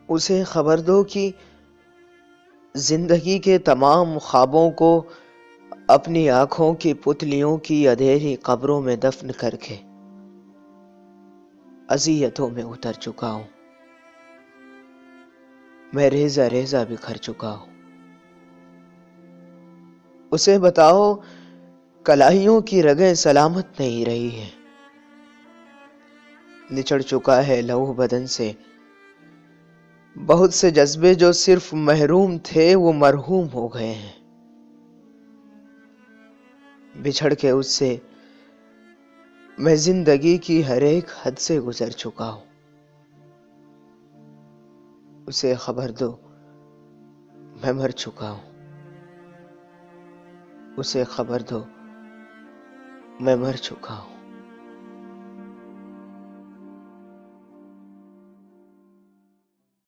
اسے خبر دو کہ زندگی کے تمام خوابوں کو اپنی آنکھوں کی پتلیوں کی اندھیری قبروں میں دفن کر کے اذیتوں میں اتر چکا ہوں. میں ریزہ ریزہ بکھر چکا ہوں. اسے بتاؤ کلائیوں کی رگیں سلامت نہیں رہی ہیں. نچڑ چکا ہے لہو بدن سے بہت سے جذبے جو صرف محروم تھے وہ مرحوم ہو گئے ہیں. بچھڑ کے اس سے میں زندگی کی ہر ایک حد سے گزر چکا ہوں. اسے خبر دو میں مر چکا ہوں. اسے خبر دو میں مر چکا ہوں.